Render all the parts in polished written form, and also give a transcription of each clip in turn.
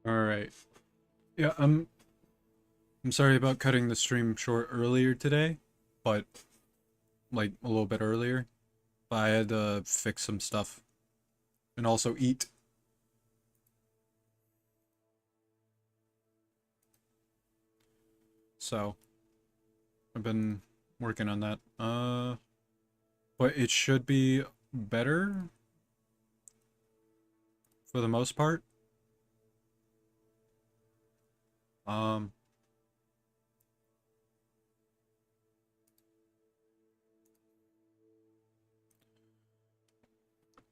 Alright. Yeah, I'm sorry about cutting the stream short earlier today, but like a little bit earlier. But I had to fix some stuff and also eat. So, I've been working on that. But it should be better for the most part. Um,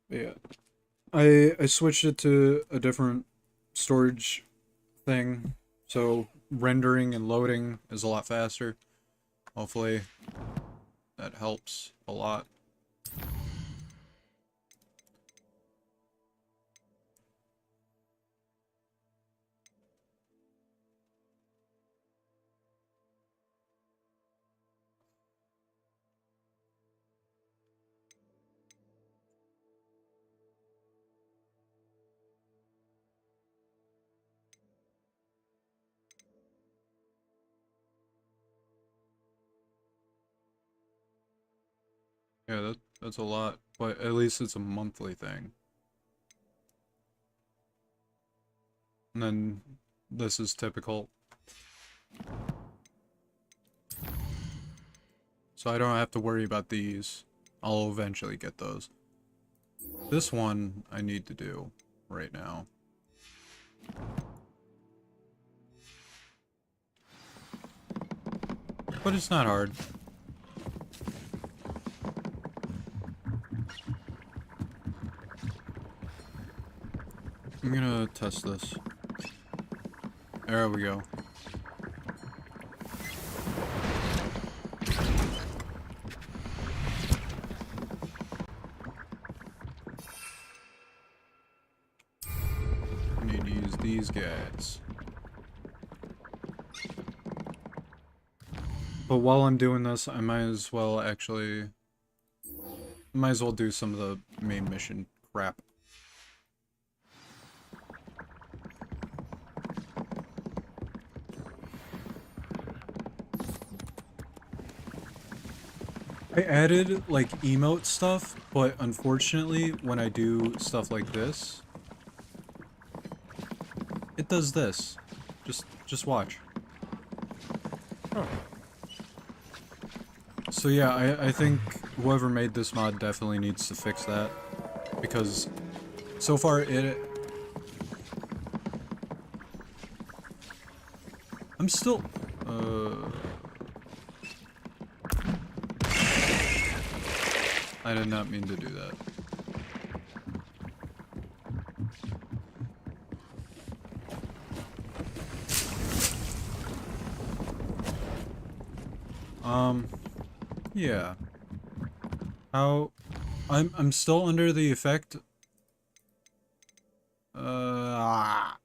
yeah. I switched it to a different storage thing, so rendering and loading is a lot faster. Hopefully that helps a lot. Yeah, that's a lot, but at least it's a monthly thing. And then this is typical. So I don't have to worry about these. I'll eventually get those. This one I need to do right now. But it's not hard. I'm gonna test this. There we go. I need to use these guys. But while I'm doing this, I might as well do some of the main mission crap. I added, like, emote stuff, but unfortunately, when I do stuff like this, it does this. Just watch. Oh. So yeah, I think whoever made this mod definitely needs to fix that, because so far I'm still, I did not mean to do that. Yeah. How, I'm still under the effect, ah.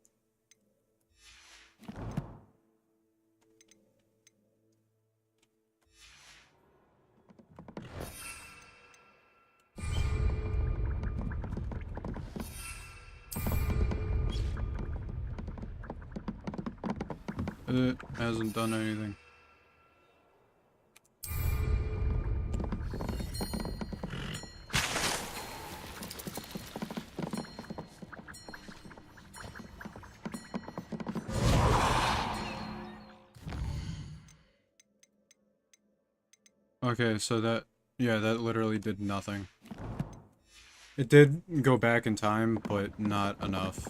It hasn't done anything. Okay, so yeah, that literally did nothing. It did go back in time, but not enough.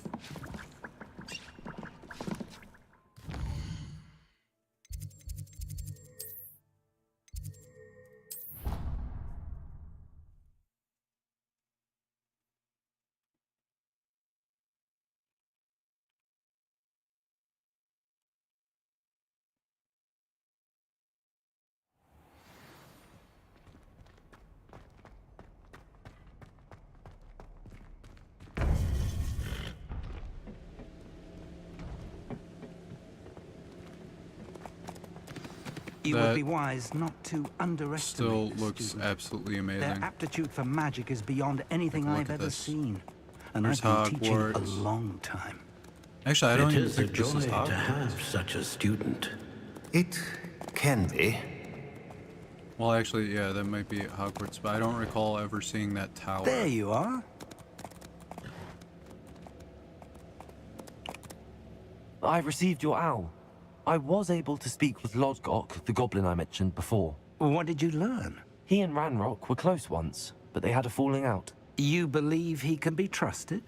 You would be wise not to underestimate Still the looks student. absolutely amazing. Their aptitude for magic is beyond anything I've ever seen. And There's I've been teaching a Hogwarts. long time. Actually, I don't It even is a think this joy is to Hogwarts. have such a student. It can be. Well, actually, yeah, that might be Hogwarts, but I don't recall ever seeing that tower. There you are. I received your owl. I was able to speak with Lodgok, the goblin I mentioned before. What did you learn? He and Ranrock were close once, but they had a falling out. You believe he can be trusted?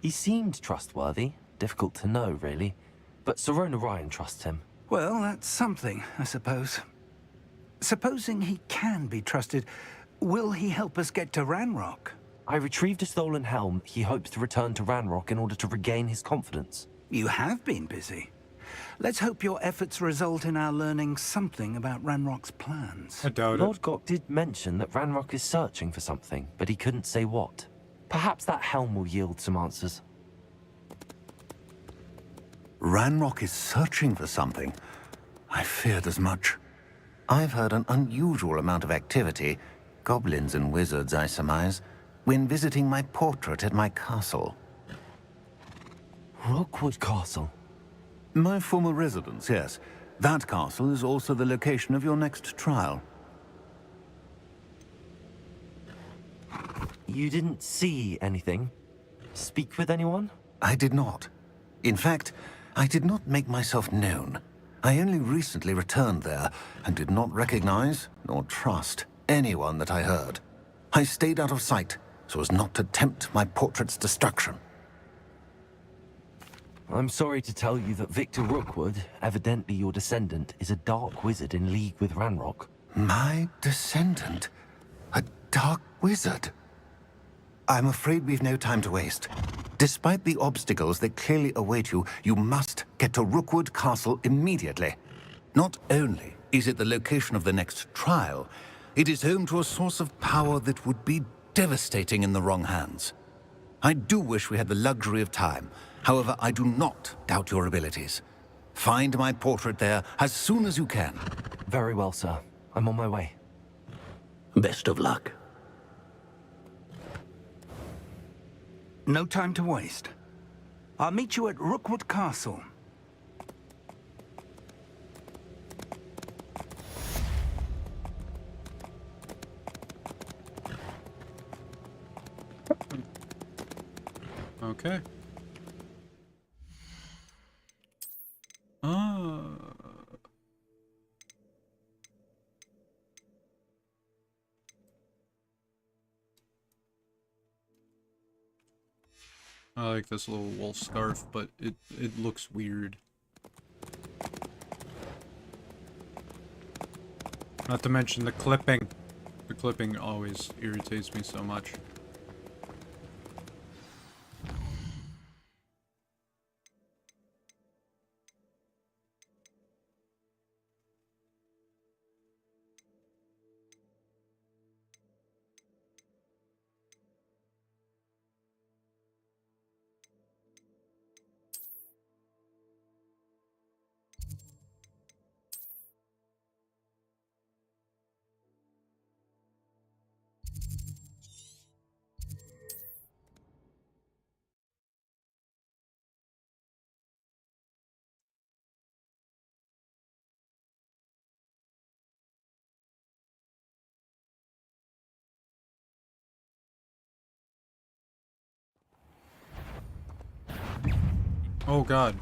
He seemed trustworthy. Difficult to know, really. But Sirona Ryan trusts him. Well, that's something, I suppose. Supposing he can be trusted, will he help us get to Ranrock? I retrieved a stolen helm he hopes to return to Ranrock in order to regain his confidence. You have been busy. Let's hope your efforts result in our learning something about Ranrock's plans. I doubt it. Lodgok did mention that Ranrock is searching for something, but he couldn't say what. Perhaps that helm will yield some answers. Ranrock is searching for something. I feared as much. I've heard an unusual amount of activity, goblins and wizards, I surmise, when visiting my portrait at my castle. Rookwood Castle. My former residence, yes. That castle is also the location of your next trial. You didn't see anything? Speak with anyone? I did not. In fact, I did not make myself known. I only recently returned there and did not recognize nor trust anyone that I heard. I stayed out of sight so as not to tempt my portrait's destruction. I'm sorry to tell you that Victor Rookwood, evidently your descendant, is a dark wizard in league with Ranrock. My descendant? A dark wizard? I'm afraid we've no time to waste. Despite the obstacles that clearly await you, you must get to Rookwood Castle immediately. Not only is it the location of the next trial, it is home to a source of power that would be devastating in the wrong hands. I do wish we had the luxury of time. However, I do not doubt your abilities. Find my portrait there as soon as you can. Very well, sir. I'm on my way. Best of luck. No time to waste. I'll meet you at Rookwood Castle. Okay. I like this little wool scarf, but it looks weird. Not to mention the clipping. The clipping always irritates me so much. Oh god.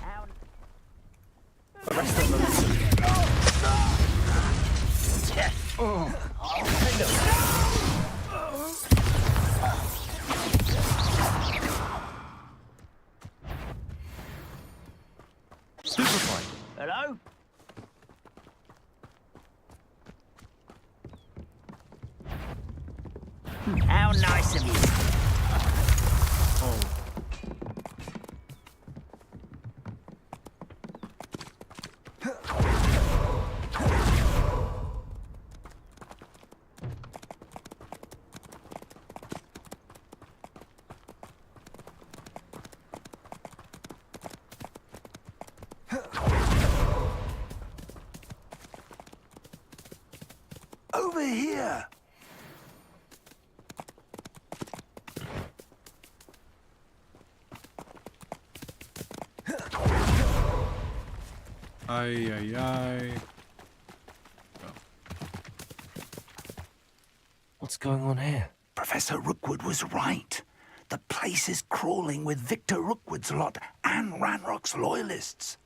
Stupefied. Hello? How nice of you. Oh. Over here! Ay, ay, ay. What's going on here? Professor Rookwood was right. The place is crawling with Victor Rookwood's lot and Ranrock's loyalists.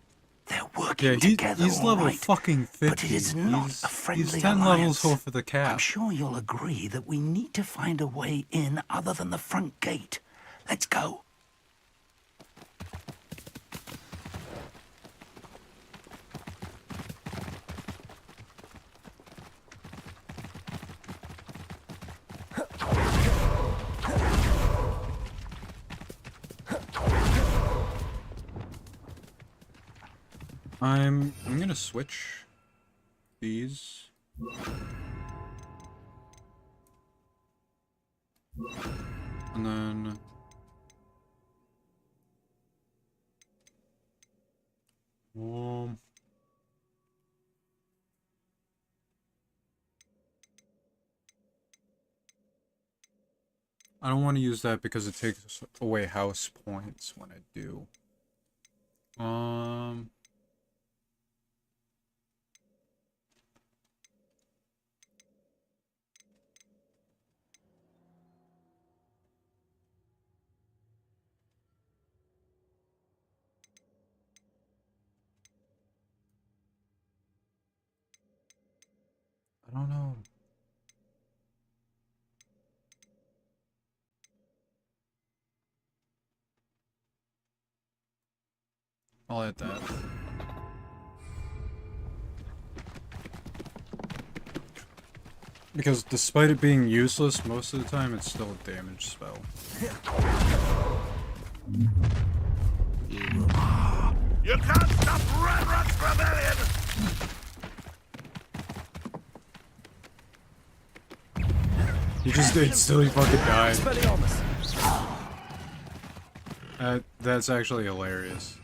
They're working Yeah, together, he's all level right, fucking 50. but it is not a friendly he's 10 alliance. levels over the I'm cap. sure you'll agree that we need to find a way in other than the front gate. Let's go. I'm gonna switch these. And then I don't want to use that because it takes away house points when I do. I don't know. I'll add that. Because despite it being useless most of the time, it's still a damage spell. You can't stop Ranrock's rebellion! He just instantly fucking died. That's actually hilarious.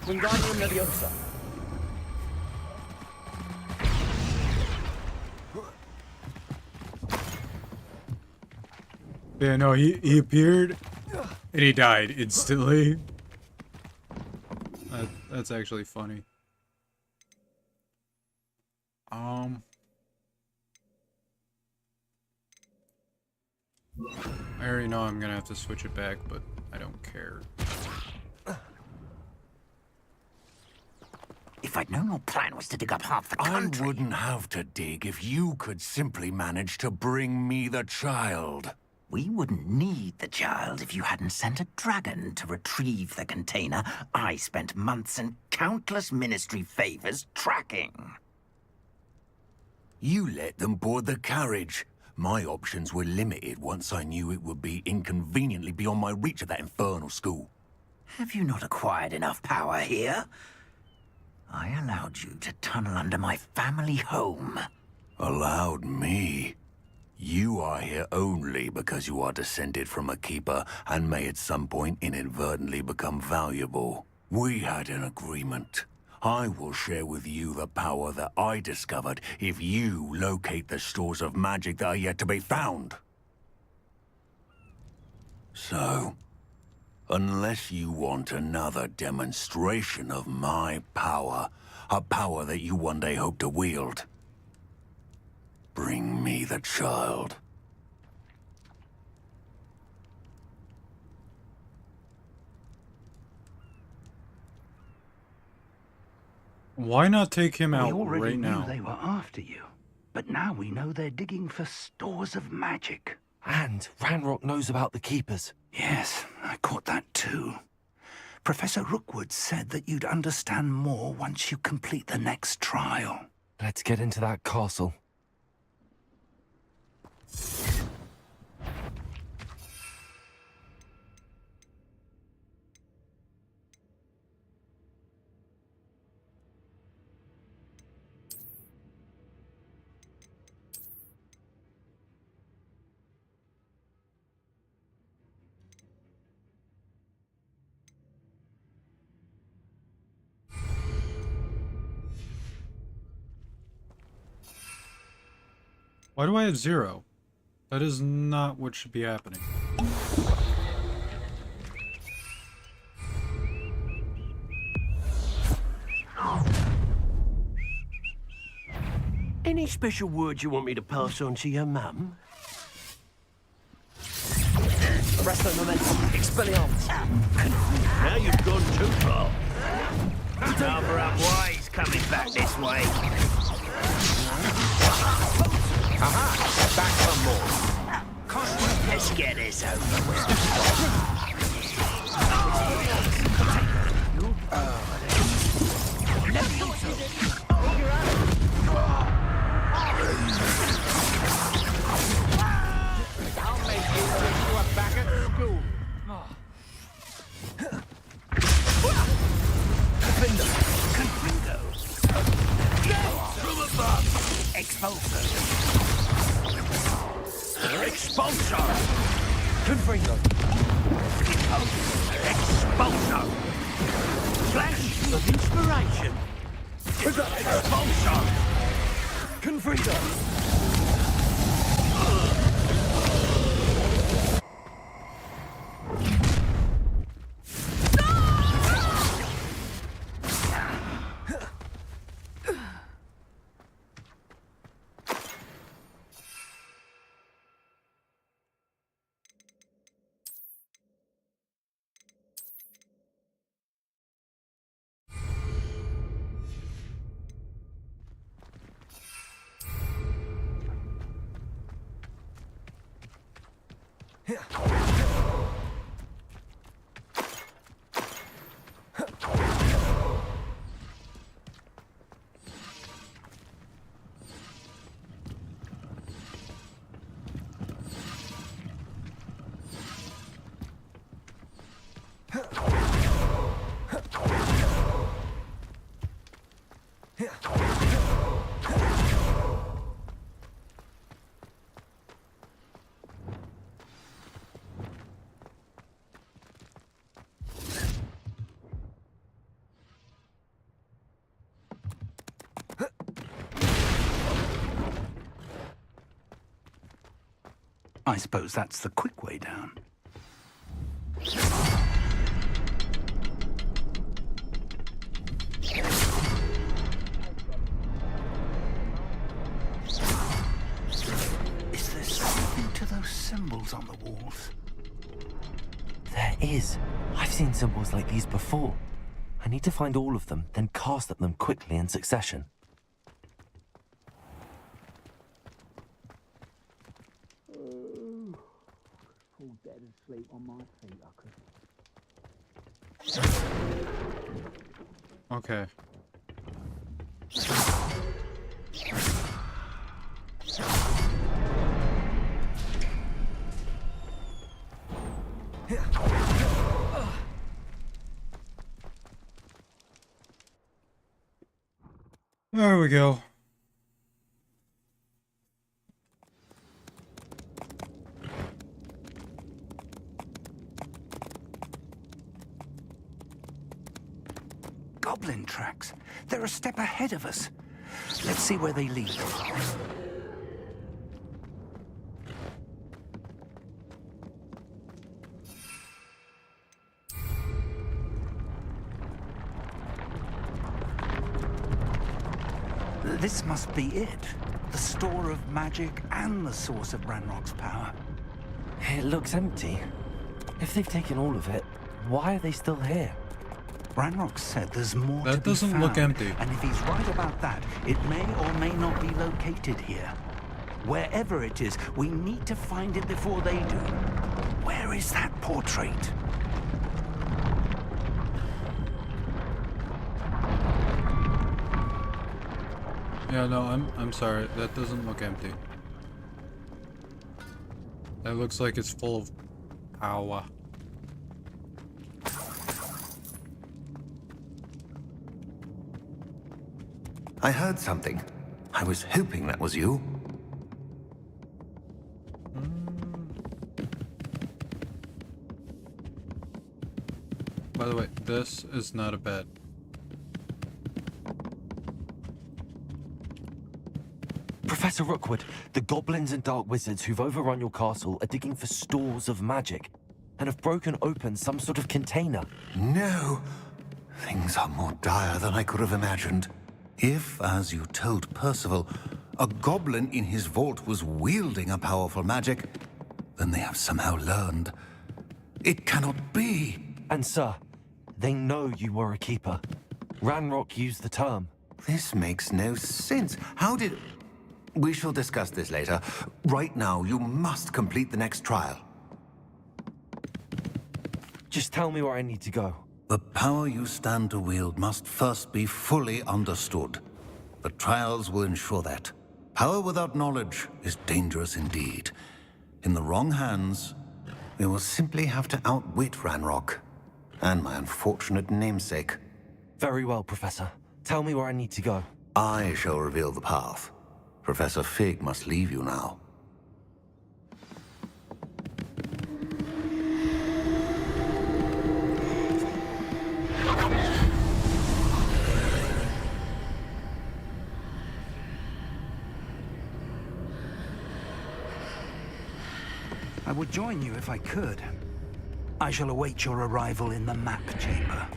Wingardium Leviosa. Yeah, no, he appeared and he died instantly. That's actually funny. I already know I'm gonna have to switch it back, but I don't care. If I'd known your plan was to dig up half the I country... wouldn't have to dig if you could simply manage to bring me the child. We wouldn't need the child if you hadn't sent a dragon to retrieve the container I spent months and countless ministry favors tracking. You let them board the carriage. My options were limited once I knew it would be inconveniently beyond my reach at that infernal school. Have you not acquired enough power here? I allowed you to tunnel under my family home. Allowed me? You are here only because you are descended from a keeper and may at some point inadvertently become valuable. We had an agreement. I will share with you the power that I discovered if you locate the stores of magic that are yet to be found. So, unless you want another demonstration of my power, a power that you one day hope to wield, bring me the child. Why not take him out We already right knew now? they were after you, but now we know they're digging for stores of magic. And Ranrock knows about the Keepers. Yes, I caught that too. Professor Rookwood said that you'd understand more once you complete the next trial. Let's get into that castle. Why do I have 0? That is not what should be happening. Any special words you want me to pass on to your mum? Arresto momentum. Expelliarmus. Now you've gone too far. Another up wise coming back this way. Aha! Back some more. Let's get this over with. I'll make you wish you were back at school. From above. Expulsor. Expulsor. Confringo. Expulsor. Flash of inspiration. Expulsor. Confringo. I suppose that's the quick way down. Is there something to those symbols on the walls? There is. I've seen symbols like these before. I need to find all of them, then cast at them quickly in succession. Fall dead asleep on my feet, I could. Okay. There we go. Goblin tracks. They're a step ahead of us. Let's see where they lead. This must be it. The store of magic and the source of Ranrock's power. It looks empty. If they've taken all of it, why are they still here? Ranrock said there's more to That be doesn't found, look empty. and if he's right about that, it may or may not be located here. Wherever it is, we need to find it before they do. Where is that portrait? Yeah, no, I'm sorry. That doesn't look empty. That looks like it's full of power. I heard something. I was hoping that was you. By the way, this is not a bed. Professor Rookwood, the goblins and dark wizards who've overrun your castle are digging for stores of magic and have broken open some sort of container. No! Things are more dire than I could have imagined. If, as you told Percival, a goblin in his vault was wielding a powerful magic, then they have somehow learned. It cannot be! And sir, they know you were a keeper. Ranrock used the term. This makes no sense. How did... We shall discuss this later. Right now, you must complete the next trial. Just tell me where I need to go. The power you stand to wield must first be fully understood. The trials will ensure that. Power without knowledge is dangerous indeed. In the wrong hands, we will simply have to outwit Ranrock and my unfortunate namesake. Very well, Professor. Tell me where I need to go. I shall reveal the path. Professor Fig must leave you now. I would join you if I could. I shall await your arrival in the map chamber.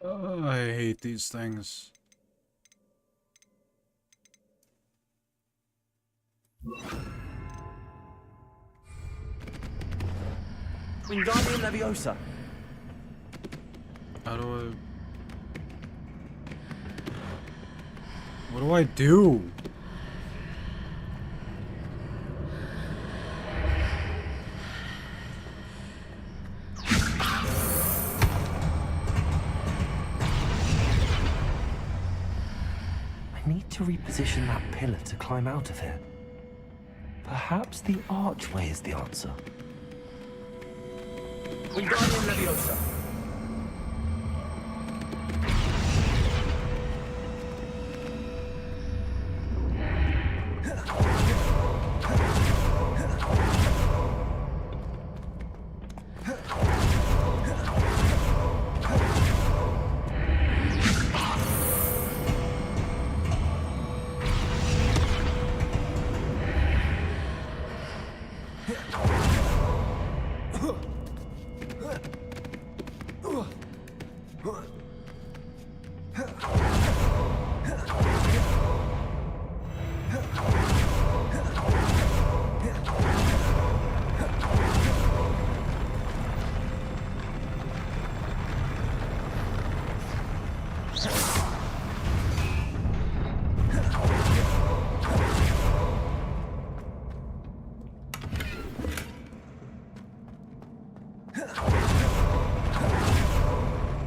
I hate these things. Wingardium Leviosa. How do I... What do I do? I need to reposition that pillar to climb out of here. Perhaps the archway is the answer. Wingardium Leviosa.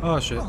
Oh shit.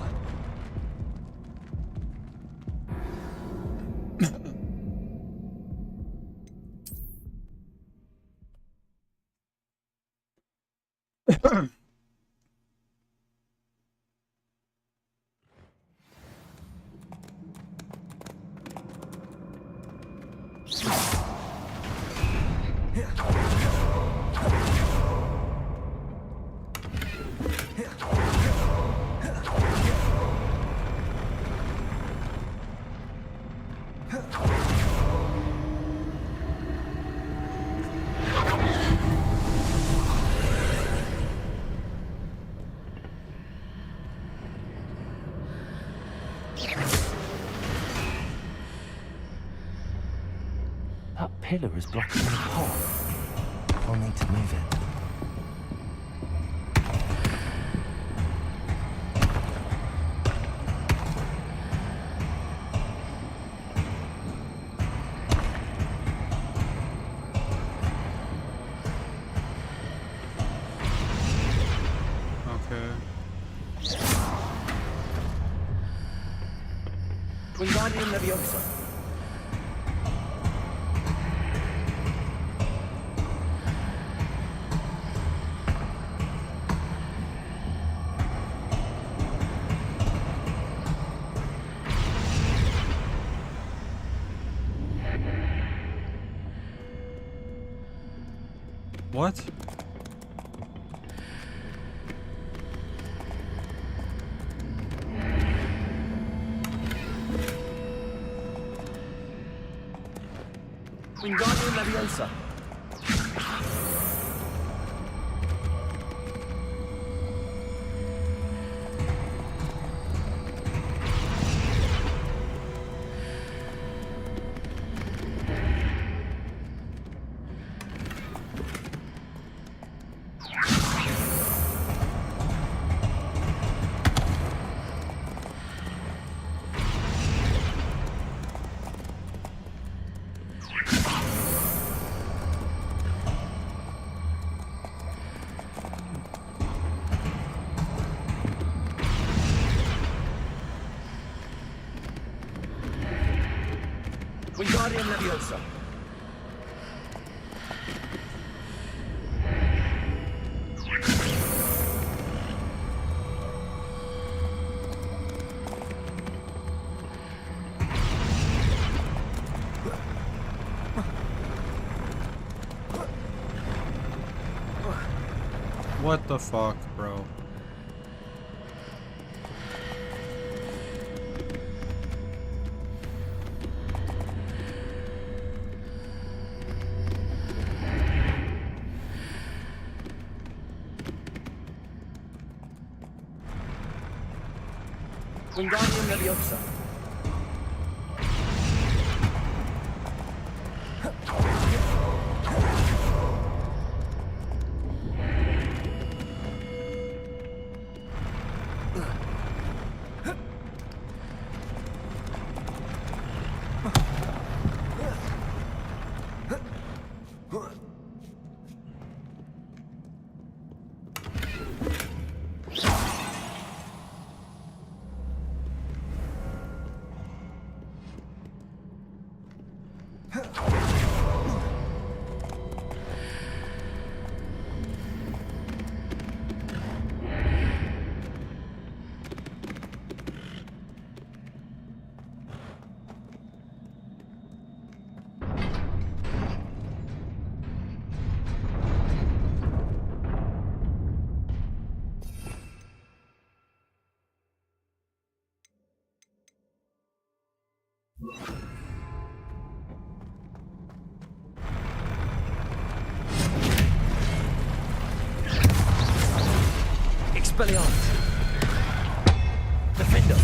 pillar is blocking the path. I'll need to move it. Wingardium Leviosa. What? Wingardium Leviosa. Wingardium Leviosa. What the fuck, bro? Wingardium Leviosa. Expelliarmus. Defender.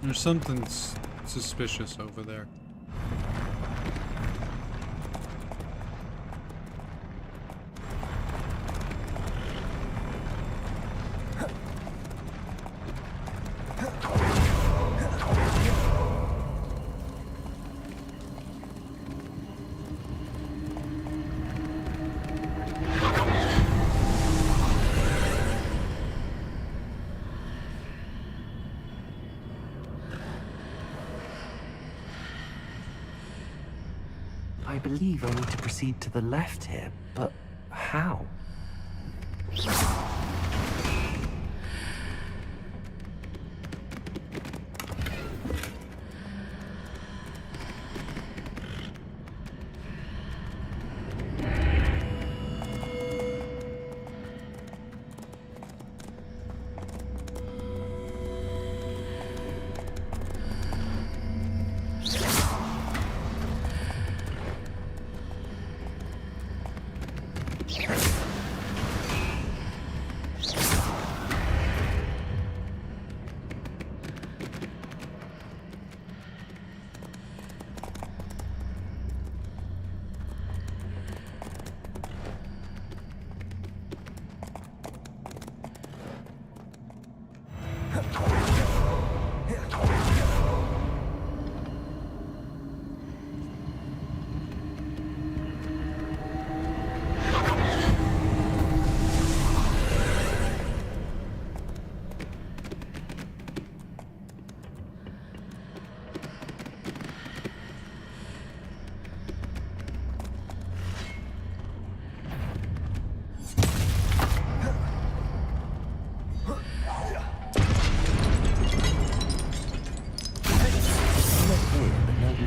There's something suspicious over there. I believe I need to proceed to the left here, but how?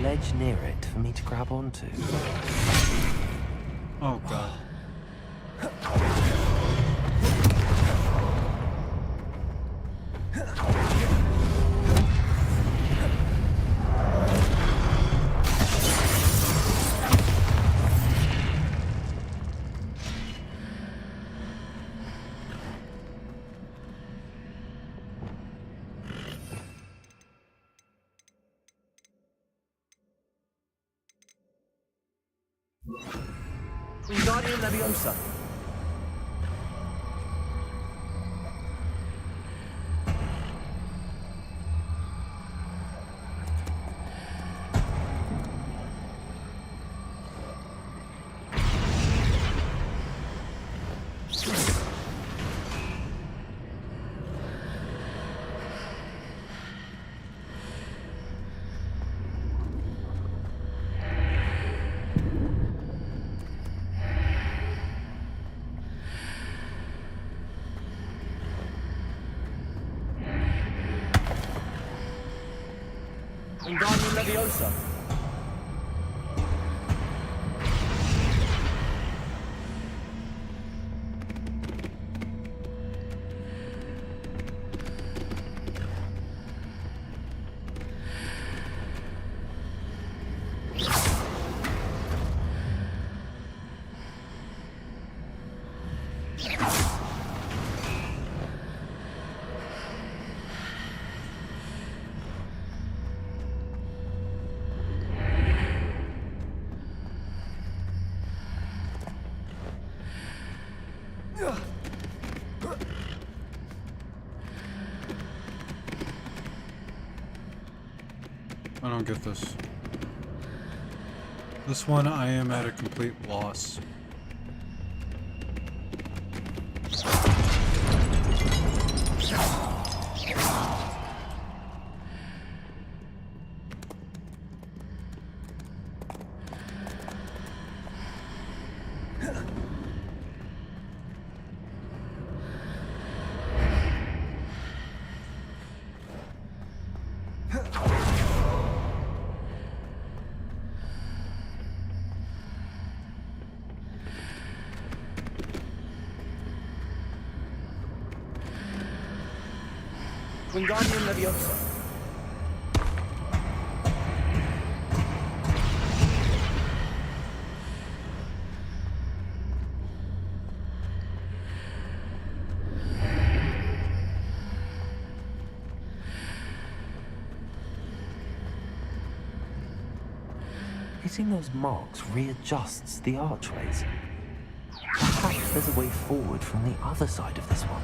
ledge near it for me to grab onto? Oh god. Wingardium Leviosa. Wingardium Leviosa. I don't get this. This one I am at a complete loss. Wingardium Leviosa. Hitting those marks readjusts the archways. Perhaps there's a way forward from the other side of this one.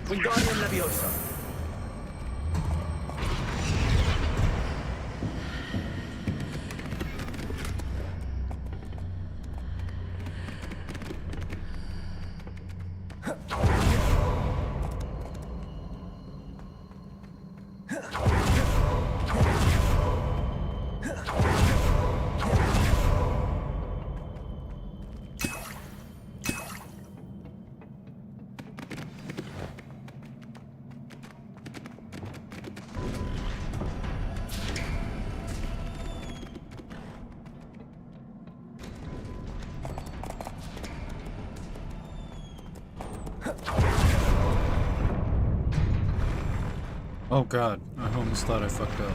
Wingardium Leviosa. Oh god, I almost thought I fucked up.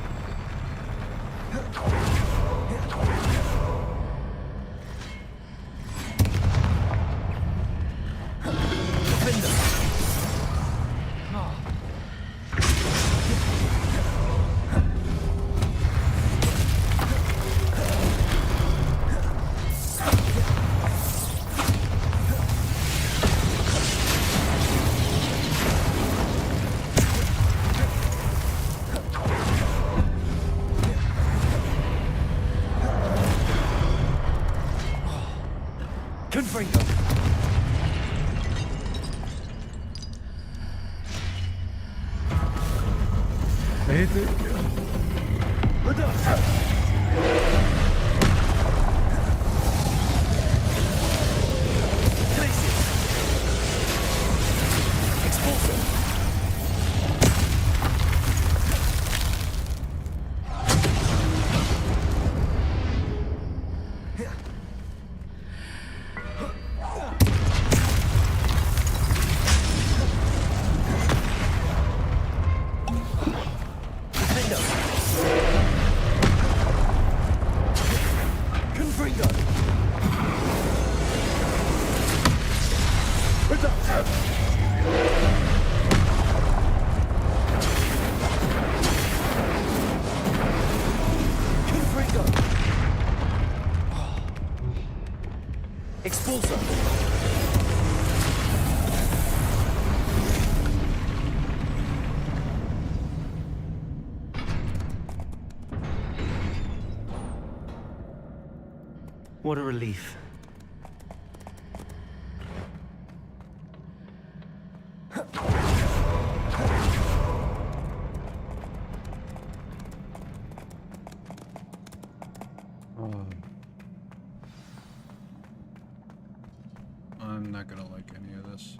Confringo. I hate it. Expulso. What a relief. I'm not gonna like any of this.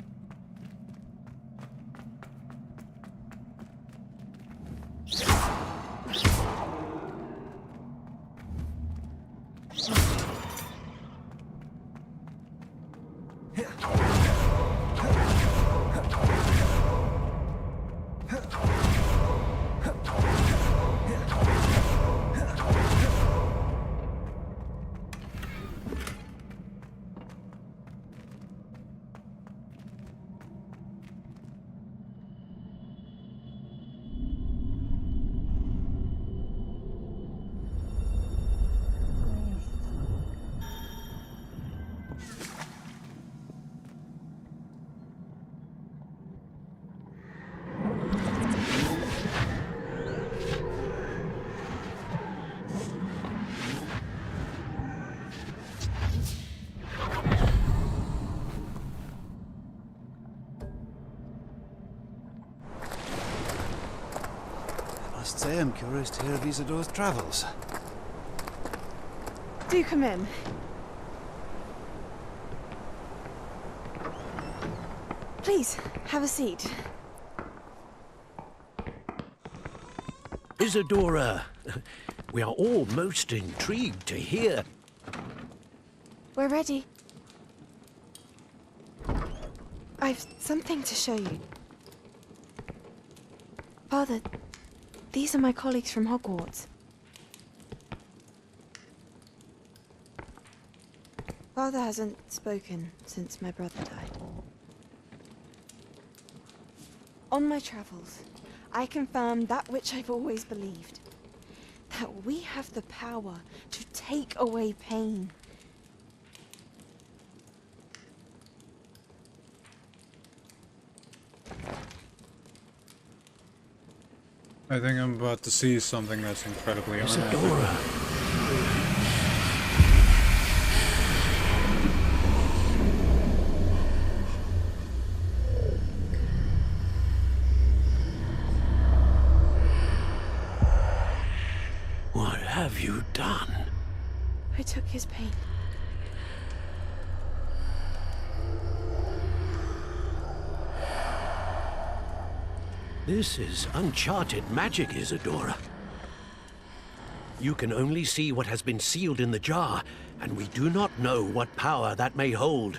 Must say I'm curious to hear of Isidore's travels. Do come in. Please, have a seat. Isadora, we are all most intrigued to hear. We're ready. I've something to show you. Father, these are my colleagues from Hogwarts. Father hasn't spoken since my brother died. On my travels, I confirmed that which I've always believed. That we have the power to take away pain. I think I'm about to see something that's incredibly unethical. Isadora. What have you done? I took his pain. This is uncharted magic, Isadora. You can only see what has been sealed in the jar, and we do not know what power that may hold.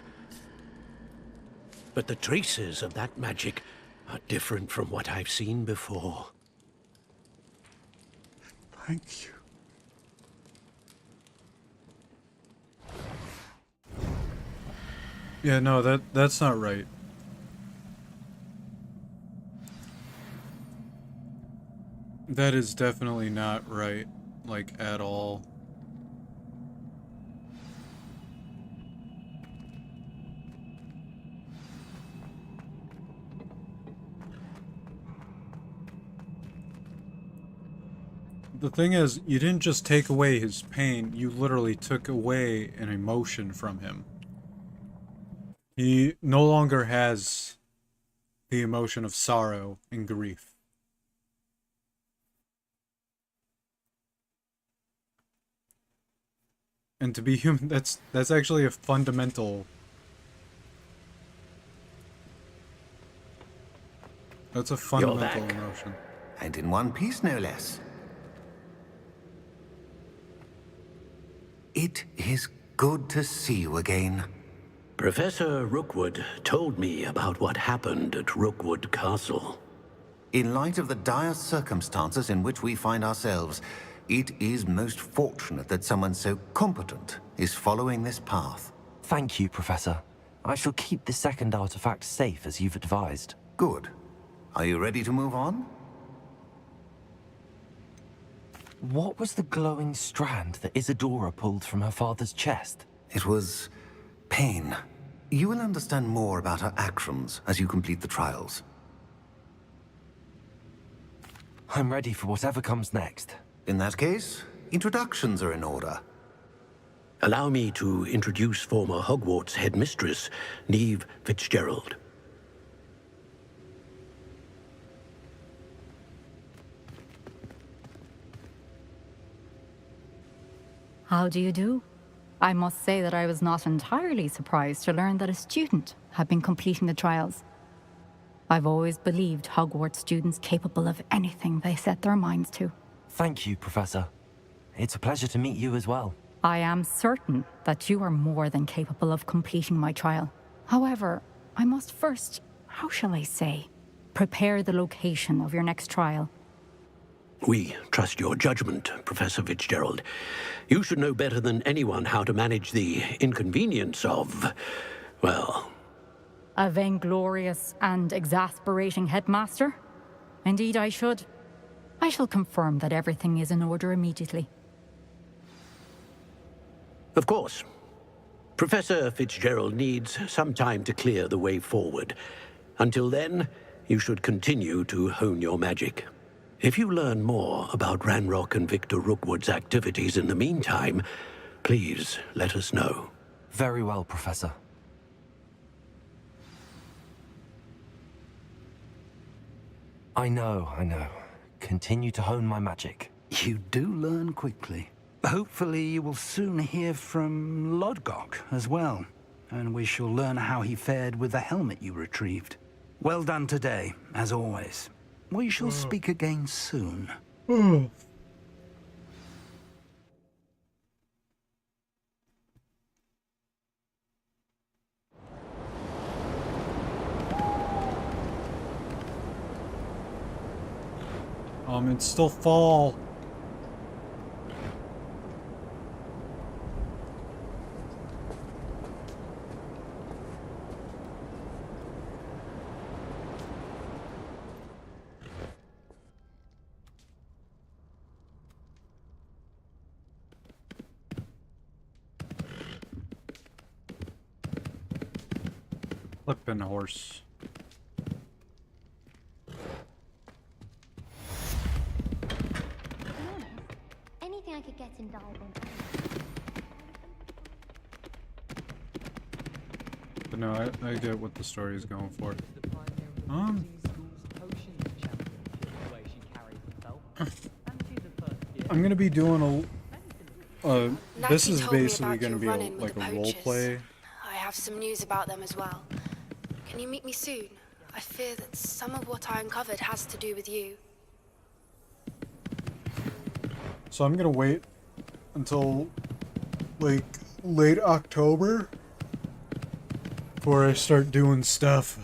But the traces of that magic are different from what I've seen before. Thank you. Yeah, no, that's not right. That is definitely not right, like, at all. The thing is, you didn't just take away his pain, you literally took away an emotion from him. He no longer has the emotion of sorrow and grief. And to be human, that's actually a fundamental... That's a fundamental back. emotion. And in one piece, no less. It is good to see you again. Professor Rookwood told me about what happened at Rookwood Castle. In light of the dire circumstances in which we find ourselves, it is most fortunate that someone so competent is following this path. Thank you, Professor. I shall keep the second artifact safe as you've advised. Good. Are you ready to move on? What was the glowing strand that Isadora pulled from her father's chest? It was pain. You will understand more about her actions as you complete the trials. I'm ready for whatever comes next. In that case, introductions are in order. Allow me to introduce former Hogwarts headmistress, Neve Fitzgerald. How do you do? I must say that I was not entirely surprised to learn that a student had been completing the trials. I've always believed Hogwarts students capable of anything they set their minds to. Thank you, Professor. It's a pleasure to meet you as well. I am certain that you are more than capable of completing my trial. However, I must first, how shall I say, prepare the location of your next trial. We trust your judgment, Professor Fitzgerald. You should know better than anyone how to manage the inconvenience of, well... A vainglorious and exasperating headmaster? Indeed I should. I shall confirm that everything is in order immediately. Of course. Professor Fitzgerald needs some time to clear the way forward. Until then, you should continue to hone your magic. If you learn more about Ranrock and Victor Rookwood's activities in the meantime, please let us know. Very well, Professor. I know. Continue to hone my magic. You do learn quickly. Hopefully you will soon hear from Lodgok as well, and we shall learn how he fared with the helmet you retrieved. Well done today, as always. We shall speak again soon. It's still fall. Flippin' horse. can dive on. But no, I get what the story is going for. I'm gonna be doing this is basically gonna be like a role play. I have some news about them as well. Can you meet me soon? I fear that some of what I uncovered has to do with you. So I'm gonna wait until like late October before I start doing stuff.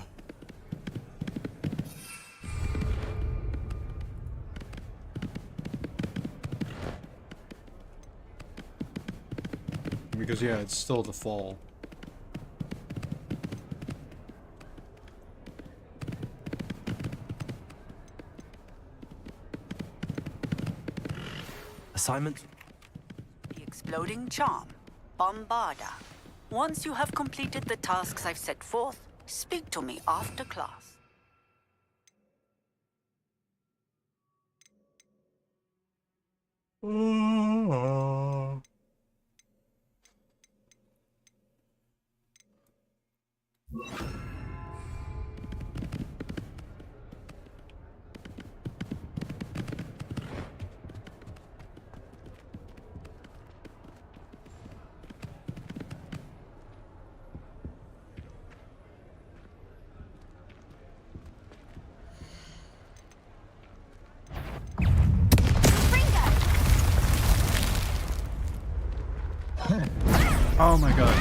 Because yeah, it's still the fall. Assignment? The exploding charm, Bombarda. Once you have completed the tasks I've set forth, speak to me after class. Oh my god.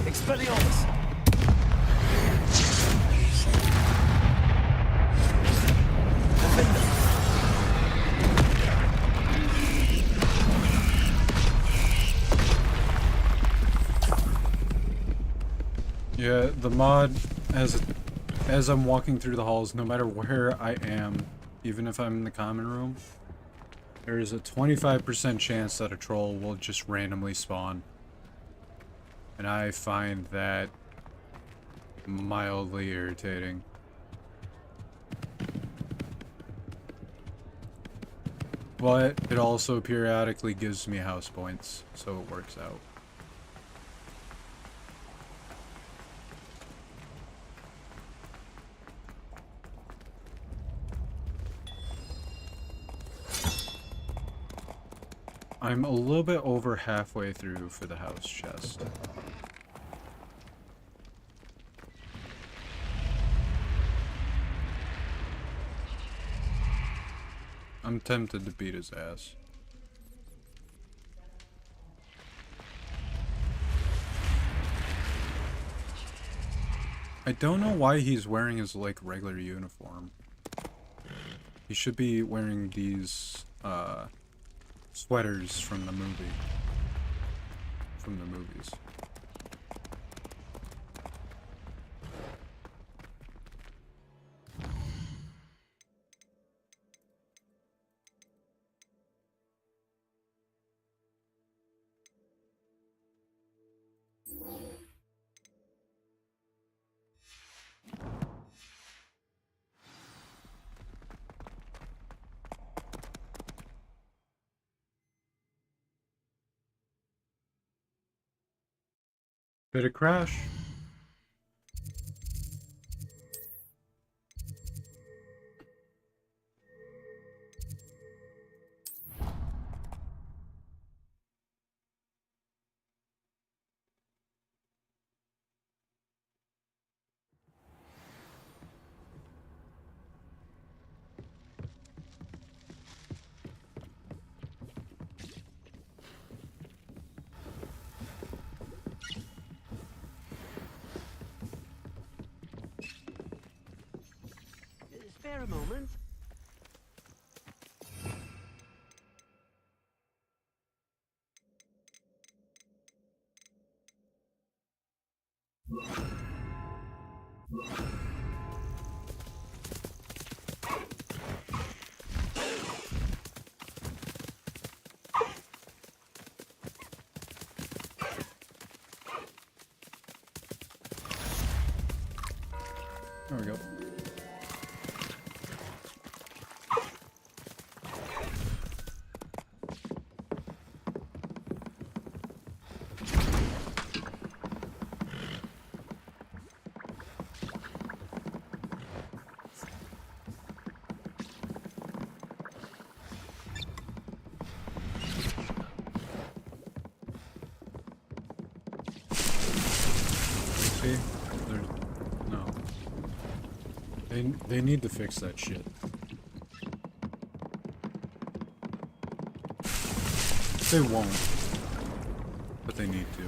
Expelliarmus! Yeah, the mod as I'm walking through the halls, no matter where I am, even if I'm in the common room, there is a 25% chance that a troll will just randomly spawn. And I find that mildly irritating. But it also periodically gives me house points, so it works out. I'm a little bit over halfway through for the house chest. I'm tempted to beat his ass. I don't know why he's wearing his, like, regular uniform. He should be wearing these, sweaters from the movie. From the movies. Did it crash? Spare a moment. There we go. See? No. They need to fix that shit. They won't. But they need to.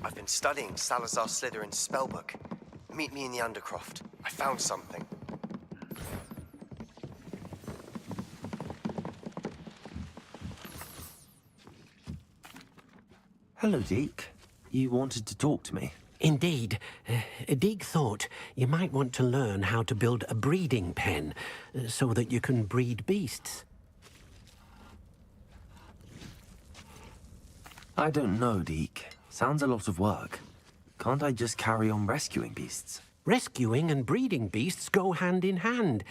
I've been studying Salazar Slytherin's spellbook. Meet me in the Undercroft. I found something. Hello, Deke. You wanted to talk to me? Indeed. Deek thought you might want to learn how to build a breeding pen so that you can breed beasts. I don't know, Deke. Sounds a lot of work. Can't I just carry on rescuing beasts? Rescuing and breeding beasts go hand in hand.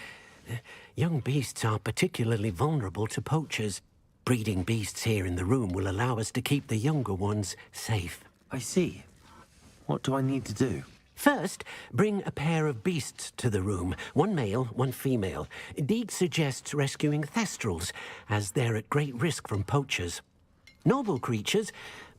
Young beasts are particularly vulnerable to poachers. Breeding beasts here in the room will allow us to keep the younger ones safe. I see. What do I need to do? First, bring a pair of beasts to the room. One male, one female. Deek suggests rescuing thestrals, as they're at great risk from poachers. Noble creatures,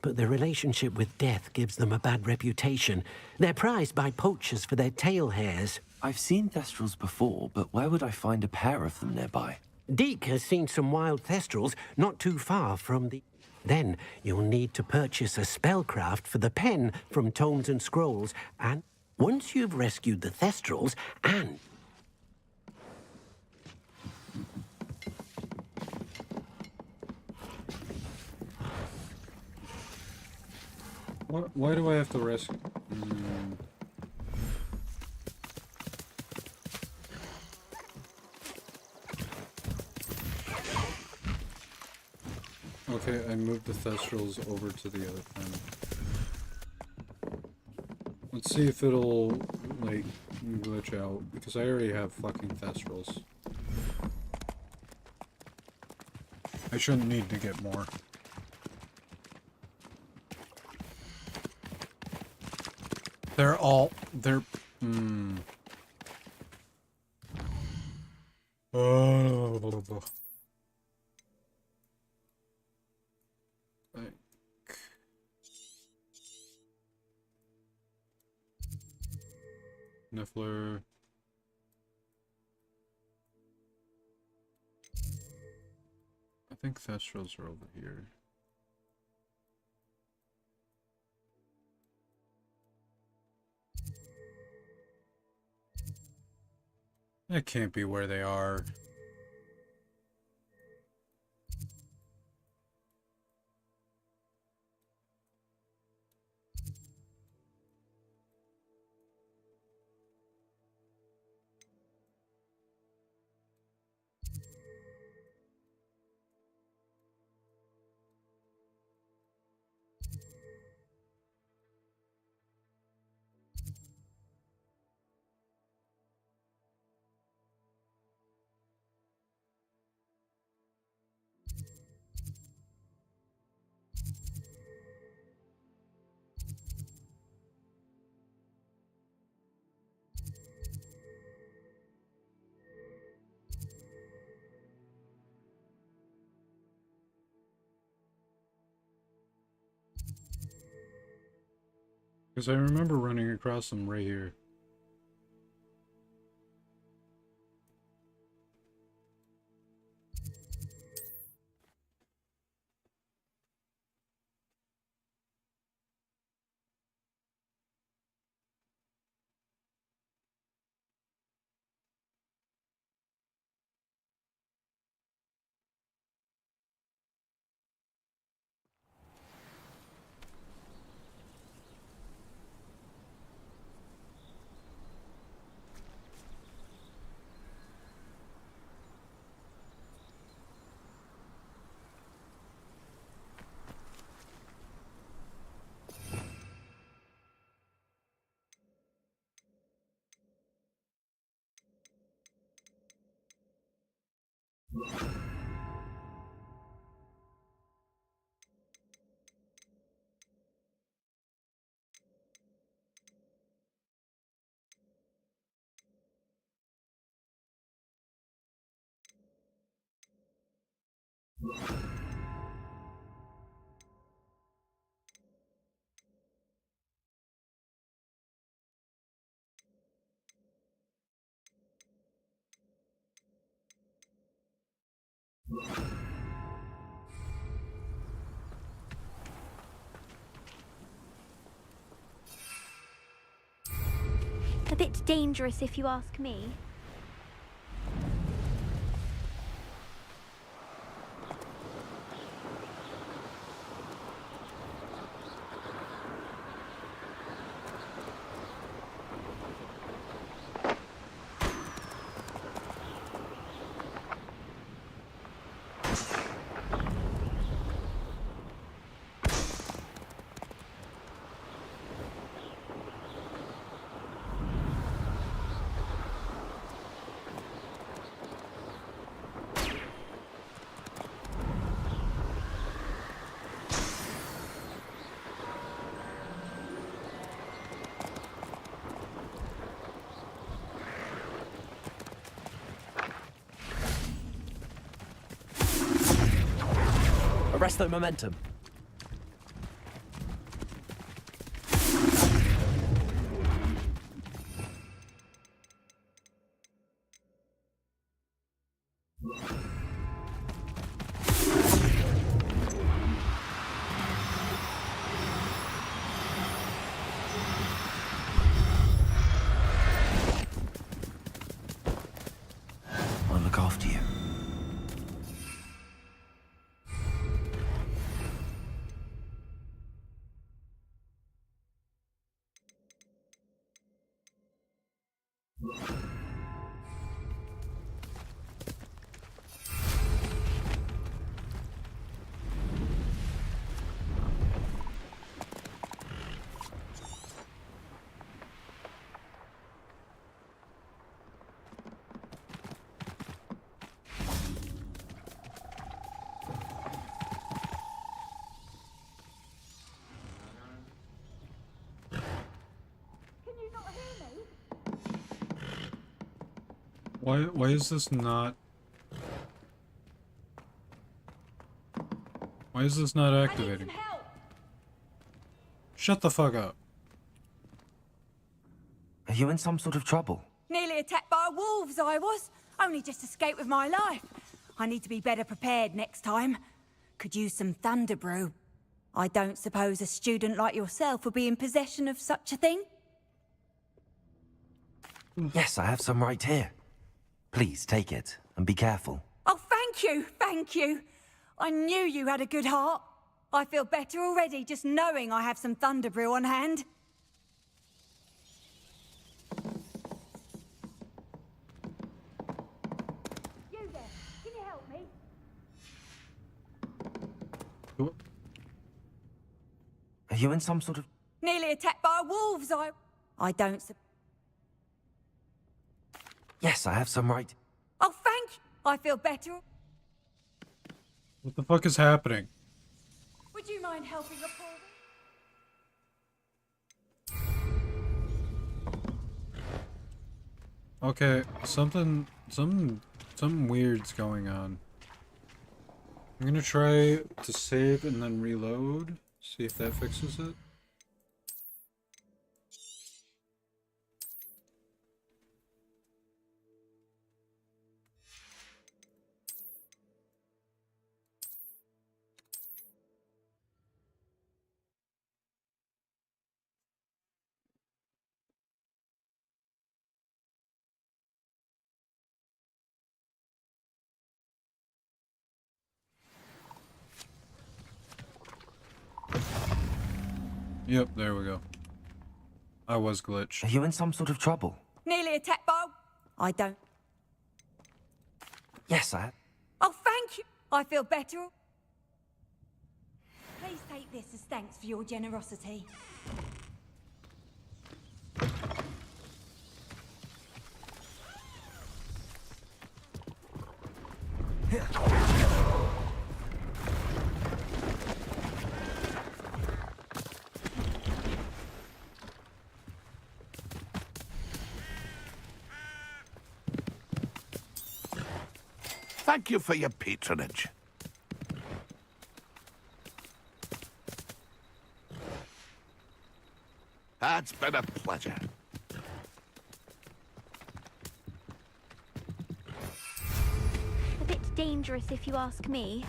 but their relationship with death gives them a bad reputation. They're prized by poachers for their tail hairs. I've seen thestrals before, but where would I find a pair of them nearby? Deek has seen some wild thestrals not too far from the... Then you'll need to purchase a spellcraft for the pen from Tomes and Scrolls, and once you've rescued the thestrals and... Why do I have to rescue? Okay, I moved the thestrals over to the other pen. Let's see if it'll, like, glitch out, because I already have fucking thestrals. I shouldn't need to get more. They're... Oh... Niffler. I think thestrals are over here. That can't be where they are. Because I remember running across them right here. A bit dangerous, if you ask me. Arrest the momentum. I'll look after you. Why is this not... Why is this not activating? Shut the fuck up. Are you in some sort of trouble? Nearly attacked by wolves, I was. Only just escaped with my life. I need to be better prepared next time. Could use some thunder brew. I don't suppose a student like yourself would be in possession of such a thing? Yes, I have some right here. Please take it and be careful. Oh, thank you, thank you. I knew you had a good heart. I feel better already just knowing I have some thunder brew on hand. You there, can you help me? Are you in some sort of... Nearly attacked by wolves, I don't... Yes, I have some right... Oh, thank you. I feel better. What the fuck is happening? Would you mind helping a poor... Okay, something weird's going on. I'm gonna try to save and then reload. See if that fixes it. Yep, there we go. I was glitched. Are you in some sort of trouble? Nearly a tap bowl? I don't. Yes, I am. Oh, thank you. I feel better. Please take this as thanks for your generosity. Thank you for your patronage. It's been a pleasure. A bit dangerous if you ask me.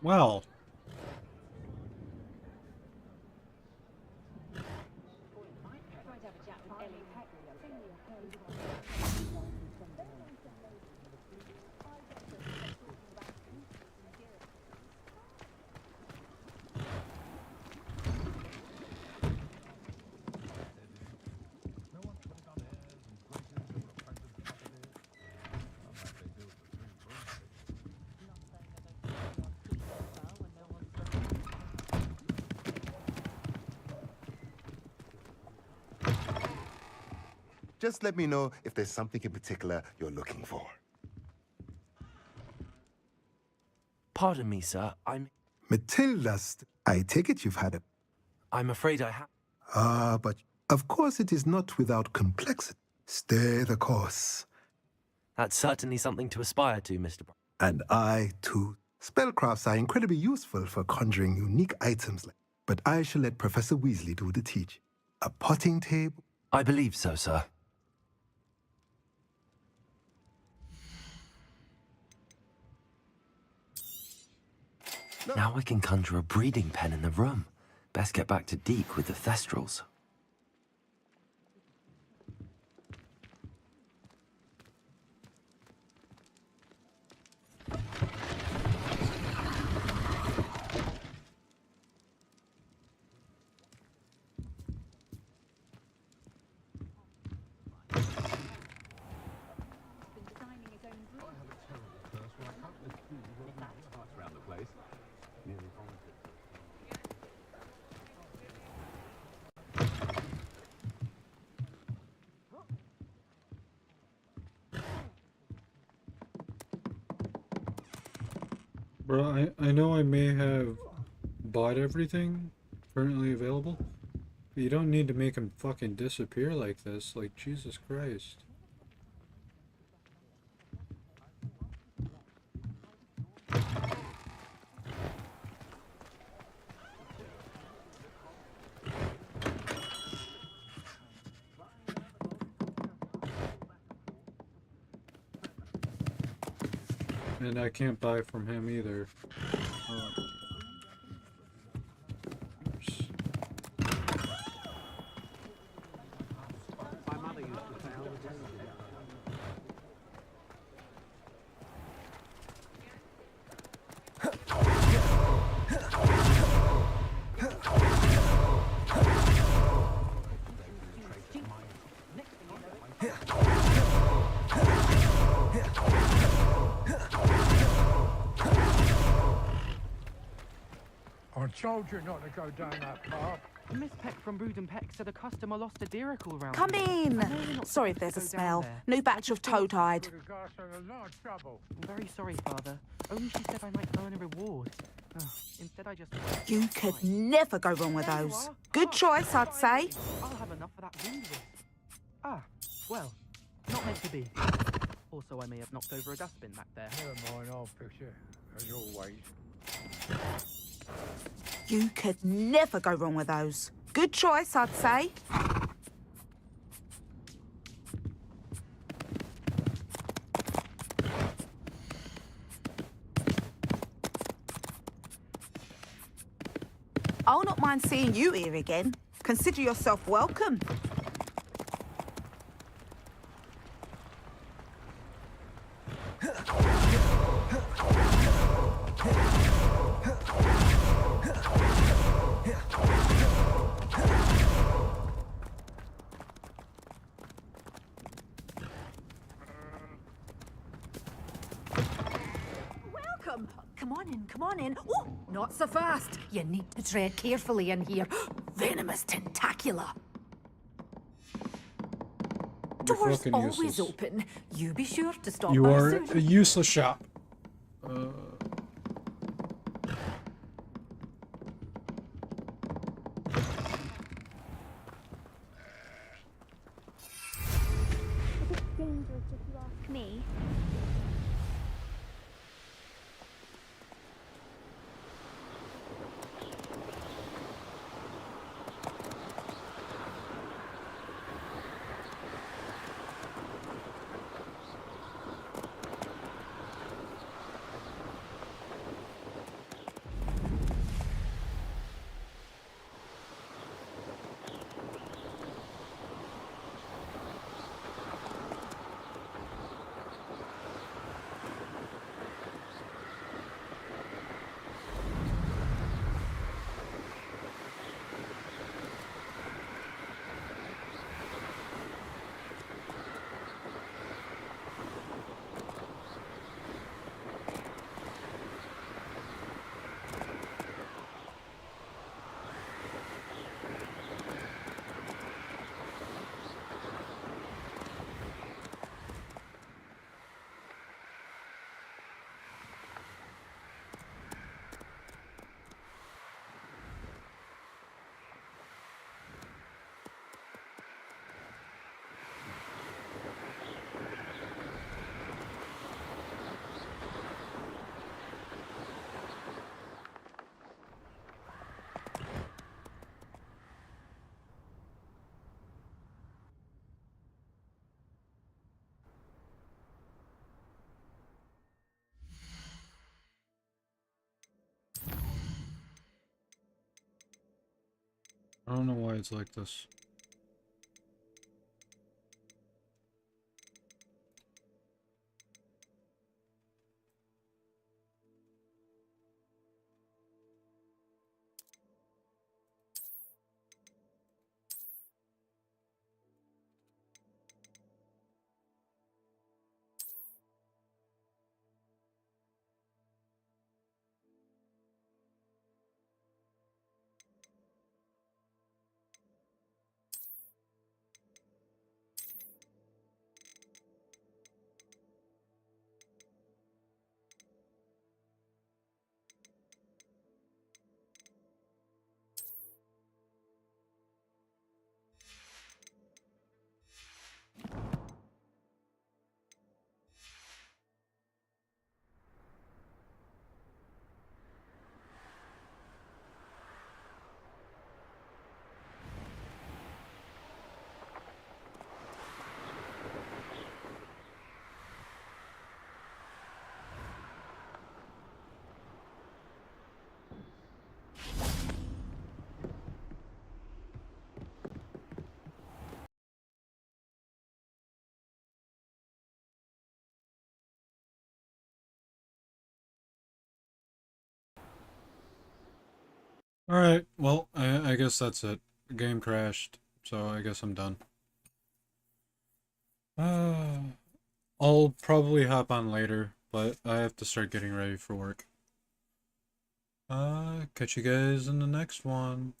Well. Just let me know if there's something in particular you're looking for. Pardon me, sir. Matilda's, I take it you've had a... I'm afraid I have. But of course it is not without complexity. Stay the course. That's certainly something to aspire to, Mr. And I, too. Spellcrafts are incredibly useful for conjuring unique items, but I shall let Professor Weasley do the teaching. A potting table? I believe so, sir. Now I can conjure a breeding pen in the room. Best get back to Deke with the Thestrals. Bro, I know I may have bought everything currently available, but you don't need to make him fucking disappear like this. Like, Jesus Christ. And I can't buy from him either. I told you not to go down that path. Miss Peck from Brood and Peck said a customer lost a deeracle around Come here. in. I know you're not Sorry if supposed there's a to go down smell. there. New batch of toe-tide. Put a gas in a lot of trouble. I'm very sorry, Father. Only she said I might earn a reward. Instead, I just... You could never go wrong with There you those. are. Good choice, I'd say. I'll have enough for that wind whisk. Ah, well, not meant to be. Also, I may have knocked over a dustbin back there. Never mind, I'll fix it, as always. You could never go wrong with those. Good choice, I'd say. I'll not mind seeing you here again. Consider yourself welcome. Welcome. Come on in, come on in. Oh, not so fast. You need to tread carefully in here. Venomous tentacula. You're Doors fucking always useless. open. You be sure to stop You by are soon. a useless shop. A bit dangerous if you ask me. I don't know why it's like this. Alright, well, I guess that's it. The game crashed, so I guess I'm done. I'll probably hop on later, but I have to start getting ready for work. Catch you guys in the next one.